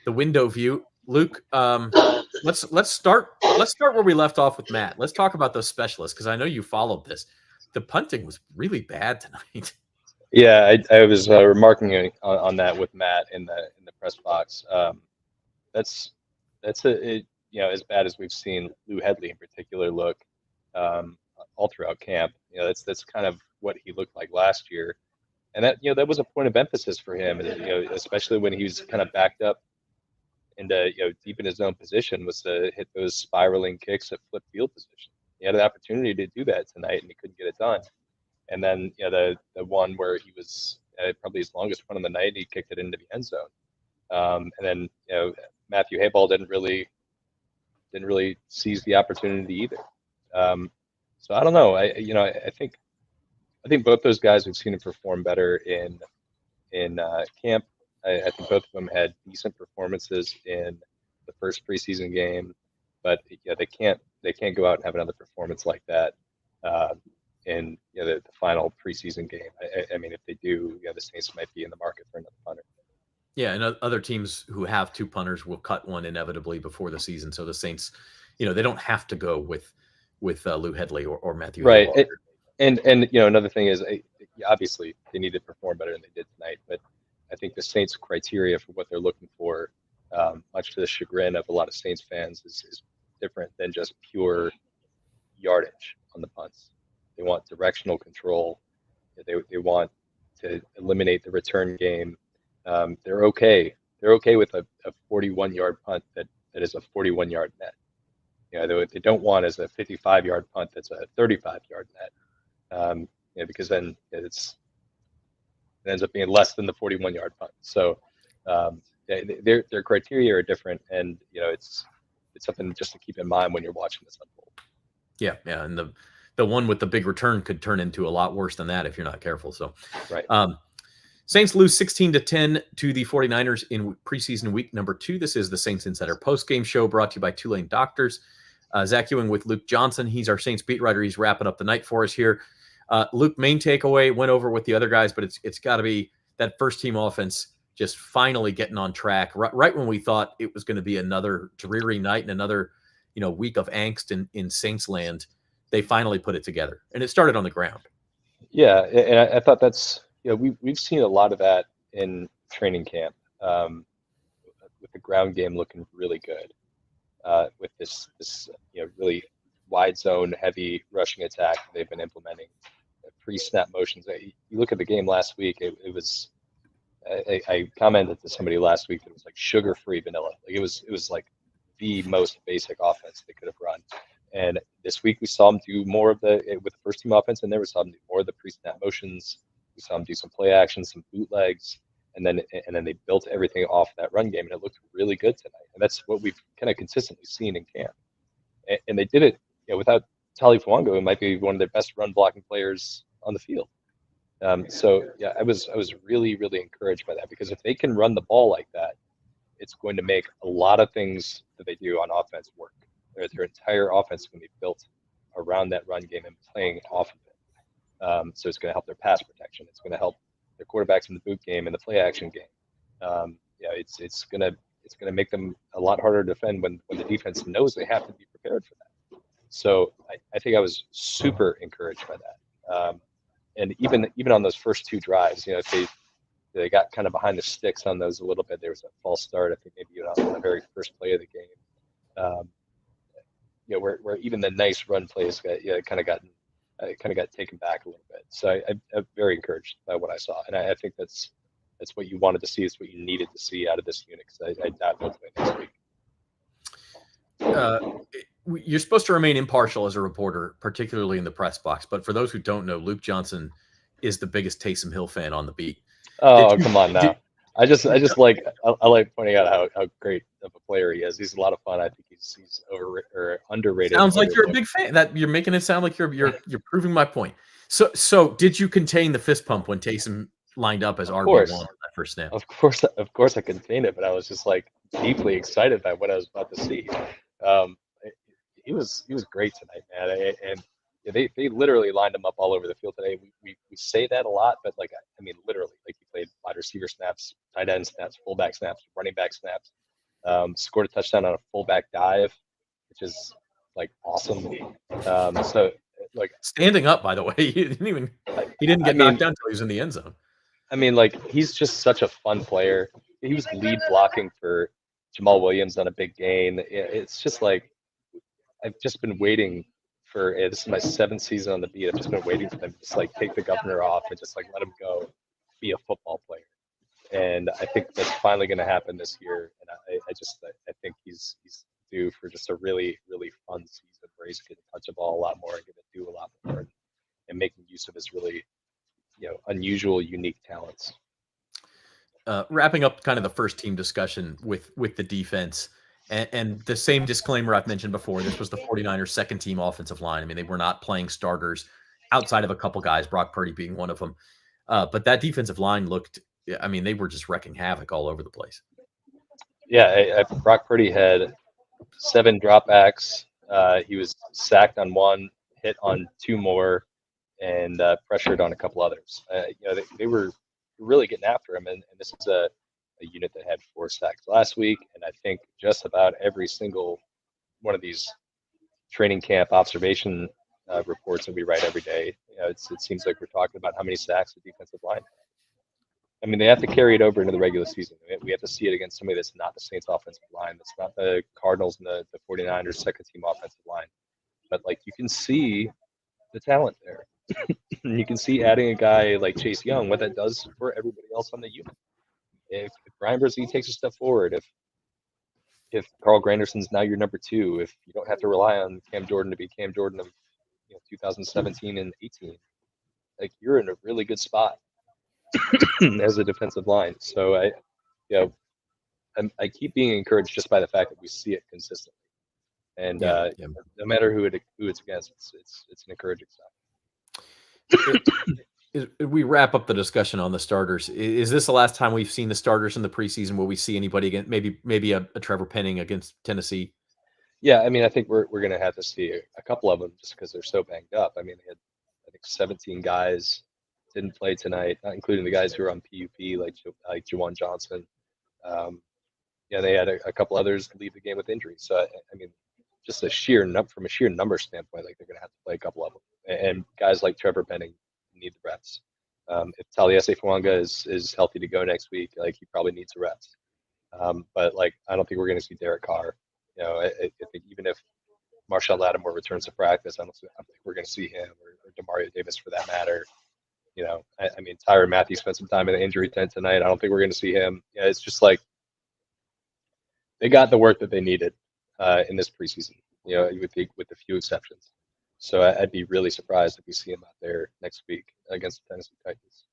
window view. Luke, let's start where we left off with Matt. Let's talk about those specialists because I know you followed this. The punting was really bad tonight. Yeah, I was remarking on that with Matt in the press box. That's as bad as we've seen Lou Headley in particular look all throughout camp. That's kind of what he looked like last year, and that was a point of emphasis for him, and especially when he was kind of backed up and deep in his own position, was to hit those spiraling kicks at flip field position. He had an opportunity to do that tonight, and he couldn't get it done. And then the one where he was probably his longest punt of the night, he kicked it into the end zone. And then Matthew Hayball didn't really seize the opportunity either. So I don't know. I think both those guys, we've seen him perform better in camp. I think both of them had decent performances in the first preseason game, but they can't go out and have another performance like that in the final preseason game. I mean, if they do, the Saints might be in the market for another punter. Yeah, and other teams who have two punters will cut one inevitably before the season. So the Saints, they don't have to go with Lou Headley or Matthew. Right, and another thing is obviously they need to perform better than they did tonight, but I think the Saints' criteria for what they're looking for, much to the chagrin of a lot of Saints fans, is different than just pure yardage on the punts. They want directional control. They want to eliminate the return game. They're okay with a 41-yard punt that is a 41-yard net. What they don't want is a 55-yard punt that's a 35-yard net. Because then it ends up being less than the 41-yard punt. So their criteria are different, and it's something just to keep in mind when you're watching this unfold. Yeah, and the one with the big return could turn into a lot worse than that if you're not careful. So, right. Saints lose 16-10 to the 49ers in preseason week number 2. This is the Saints Insider postgame show brought to you by Tulane Doctors. Zach Ewing with Luke Johnson. He's our Saints beat writer. He's wrapping up the night for us here. Luke, main takeaway, went over with the other guys, but it's got to be that first team offense just finally getting on track right when we thought it was going to be another dreary night and another week of angst in Saints land. They finally put it together, and it started on the ground. Yeah, and I thought that's we've seen a lot of that in training camp with the ground game looking really good with this really wide zone heavy rushing attack they've been implementing. Pre-snap motions. You look at the game last week. It was. I commented to somebody last week that it was like sugar-free vanilla. Like it was like the most basic offense they could have run. And this week we saw them do more of with the first team offense, and there we saw them do more of the pre-snap motions. We saw them do some play actions, some bootlegs, and then they built everything off that run game, and it looked really good tonight. And that's what we've kind of consistently seen in camp. And they did it without Tali Fuongo, who might be one of their best run blocking players on the field. So yeah, I was really, really encouraged by that, because if they can run the ball like that, it's going to make a lot of things that they do on offense work. Their entire offense is going to be built around that run game and playing off of it. So it's going to help their pass protection. It's going to help their quarterbacks in the boot game and the play action game. It's going to make them a lot harder to defend when the defense knows they have to be prepared for that. So I think I was super encouraged by that. And even on those first two drives, they got kind of behind the sticks on those a little bit. There was a false start, I think maybe on the very first play of the game. Where even the nice run plays kind of got taken back a little bit. So I'm very encouraged by what I saw, and I think that's what you wanted to see. It's what you needed to see out of this unit, because I doubt they'll play next week. You're supposed to remain impartial as a reporter, particularly in the press box. But for those who don't know, Luke Johnson is the biggest Taysom Hill fan on the beat. Oh, come on now. I just like pointing out how great of a player he is. He's a lot of fun. I think he's underrated. Sounds like you're a big fan. That you're making it sound like you're proving my point. So did you contain the fist pump when Taysom lined up as RB1 on that first snap? Of course I contained it, but I was just like deeply excited by what I was about to see. He was great tonight, man. And they literally lined him up all over the field today. We say that a lot, but like, I mean, literally, like he played wide receiver snaps, tight end snaps, fullback snaps, running back snaps, scored a touchdown on a fullback dive, which is like awesome. So like standing up, by the way, he didn't get knocked down until he was in the end zone. I mean, like, he's just such a fun player. He was lead blocking for Jamal Williams on a big gain. It's just like, I've just been waiting for it. This is my 7th season on the beat. I've just been waiting for them to just like take the governor off and just like let him go be a football player. And I think that's finally going to happen this year. And I think he's due for just a really, really fun season where he's going to touch the ball a lot more and going to do a lot more and making use of his really, unusual, unique talents. Wrapping up kind of the first team discussion with the defense and the same disclaimer I've mentioned before, this was the 49ers second team offensive line. I mean, they were not playing starters outside of a couple guys, Brock Purdy being one of them. But that defensive line looked, I mean, they were just wrecking havoc all over the place. Yeah, Brock Purdy had 7 dropbacks. He was sacked on 1, hit on 2 more, and pressured on a couple others. They were really getting after him, and this is a unit that had 4 sacks last week, and I think just about every single one of these training camp observation reports that we write every day, it seems like we're talking about how many sacks the defensive line. I mean, they have to carry it over into the regular season. We have to see it against somebody that's not the Saints offensive line, that's not the Cardinals and the 49ers second team offensive line. But like, you can see the talent there. You can see adding a guy like Chase Young, what that does for everybody else on the unit. If Brian Brzee takes a step forward, if Carl Granderson's now your number 2, if you don't have to rely on Cam Jordan to be Cam Jordan of 2017 and 18, like, you're in a really good spot as a defensive line. So I keep being encouraged just by the fact that we see it consistently, and no matter who it's against, it's an encouraging sign. We wrap up the discussion on the starters. Is this the last time we've seen the starters in the preseason? Will we see anybody again? Maybe a Trevor Penning against Tennessee? Yeah, I mean, I think we're going to have to see a couple of them just because they're so banged up. I mean, they had, I think, 17 guys didn't play tonight, not including the guys who are on PUP, like Juwan Johnson. They had a couple others leave the game with injuries. So I mean, just from a sheer number standpoint, like, they're going to have to play a couple of them. And guys like Trevor Penning need the reps. If Taliesin Fuanga is healthy to go next week, like, he probably needs a reps. But like, I don't think we're going to see Derek Carr. I think even if Marshawn Lattimore returns to practice, I don't think we're going to see him or Demario Davis for that matter. I mean, Tyrann Mathieu spent some time in the injury tent tonight. I don't think we're going to see him. It's just like, they got the work that they needed in this preseason, with the few exceptions. So I'd be really surprised if we see him out there next week against the Tennessee Titans.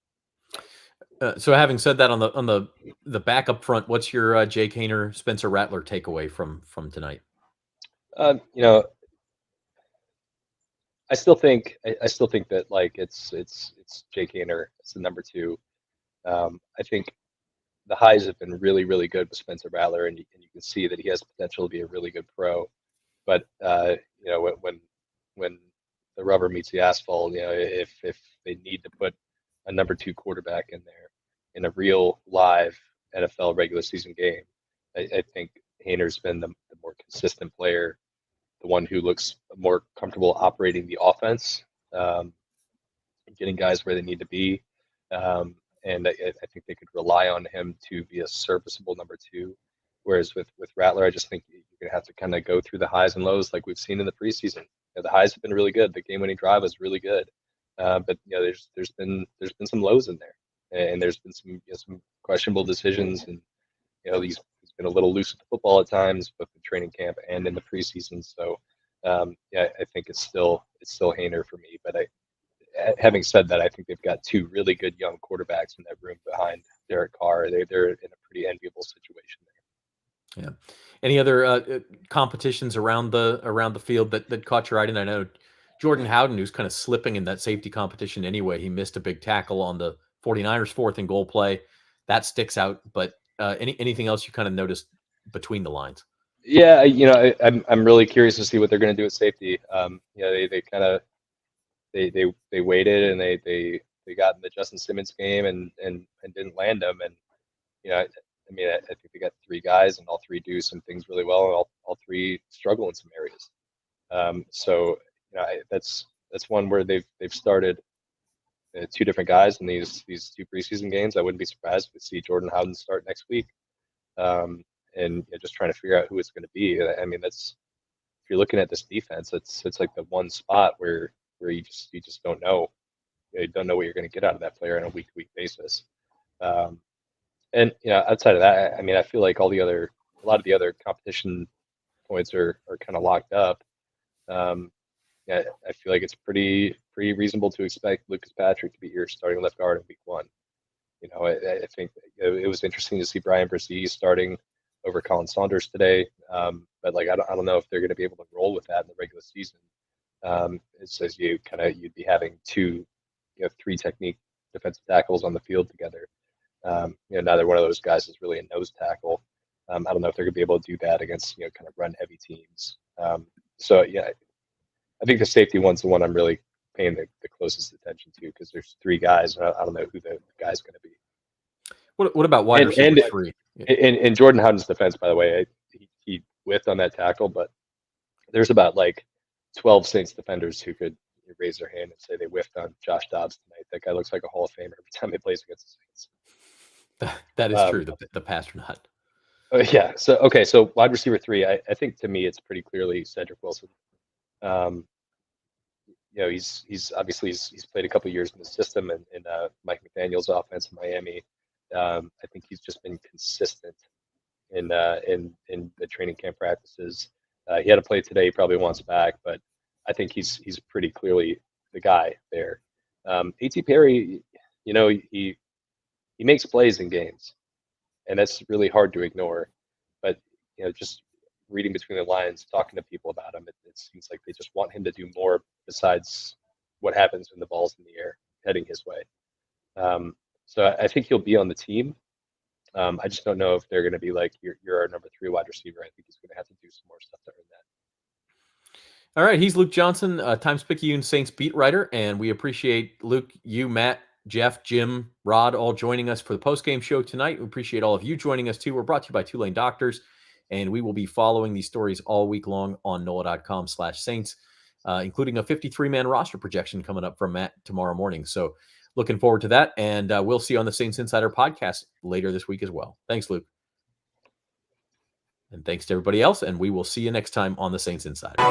So having said that, on the backup front, what's your Jake Haener, Spencer Rattler takeaway from tonight? I still think that, like, it's Jake Haener. It's the number 2. I think the highs have been really, really good with Spencer Rattler, and you can see that he has potential to be a really good pro. But when the rubber meets the asphalt, if they need to put a number 2 quarterback in there in a real live NFL regular season game, I think Haener's been the more consistent player, the one who looks more comfortable operating the offense, getting guys where they need to be. And I think they could rely on him to be a serviceable number 2. Whereas with Rattler, I just think you're going to have to kind of go through the highs and lows like we've seen in the preseason. The highs have been really good. The game-winning drive was really good. But there's been some lows in there, and there's been some questionable decisions, and he's been a little loose with the football at times, both in training camp and in the preseason. So I think it's still Haener for me. But having said that, I think they've got 2 really good young quarterbacks in that room behind Derek Carr. They're in a pretty enviable situation there. Yeah. Any other competitions around the field that caught your eye? And I know Jordan Howden, who's kind of slipping in that safety competition anyway. He missed a big tackle on the 49ers 4th and goal play. That sticks out. But anything else you kind of noticed between the lines? Yeah, I'm really curious to see what they're going to do at safety. They kind of they waited and they got in the Justin Simmons game and didn't land them. And I mean, I think they got 3 guys, and all 3 do some things really well, and all 3 struggle in some areas. So that's one where they've started 2 different guys in these 2 preseason games. I wouldn't be surprised to see Jordan Howden start next week, and just trying to figure out who it's going to be. I mean, if you're looking at this defense, it's like the one spot where you just don't know. You don't know what you're going to get out of that player on a week-to-week basis. And outside of that, I mean, I feel like a lot of the other competition points are kind of locked up. I feel like it's pretty reasonable to expect Lucas Patrick to be your starting left guard in week 1. I think it was interesting to see Brian Brzee starting over Colin Saunders today. But like, I don't know if they're going to be able to roll with that in the regular season. It says you'd be having 2, 3 technique defensive tackles on the field together. Neither one of those guys is really a nose tackle. I don't know if they're going to be able to do that against kind of run heavy teams. So yeah, I think the safety one's the one I'm really paying the closest attention to, because there's 3 guys, and I don't know who the guy's going to be. What about wide receiver 3? In Jordan Howden's defense, by the way, he whiffed on that tackle, but there's about like 12 Saints defenders who could raise their hand and say they whiffed on Josh Dobbs tonight. That guy looks like a Hall of Famer every time he plays against the Saints. That is true. The pastronaut. Yeah. So wide receiver 3, I think to me it's pretty clearly Cedric Wilson. He's obviously he's played a couple of years in the system and in Mike McDaniel's offense in Miami. I think he's just been consistent in the training camp practices. He had a play today. He probably wants back, but I think he's pretty clearly the guy there. A.T. Perry, he makes plays in games, and that's really hard to ignore. But just reading between the lines, talking to people about him, it seems like they just want him to do more besides what happens when the ball's in the air heading his way. So I think he'll be on the team. I just don't know if they're going to be like, you're our number 3 wide receiver. I think he's going to have to do some more stuff to earn that. All right, he's Luke Johnson, Times-Picayune Saints beat writer, and we appreciate Luke, you, Matt, Jeff, Jim, Rod, all joining us for the postgame show tonight. We appreciate all of you joining us too. We're brought to you by Tulane Doctors, and we will be following these stories all week long on NOLA.com/Saints, including a 53-man roster projection coming up from Matt tomorrow morning. So looking forward to that, and we'll see you on the Saints Insider podcast later this week as well. Thanks, Luke. And thanks to everybody else, and we will see you next time on the Saints Insider.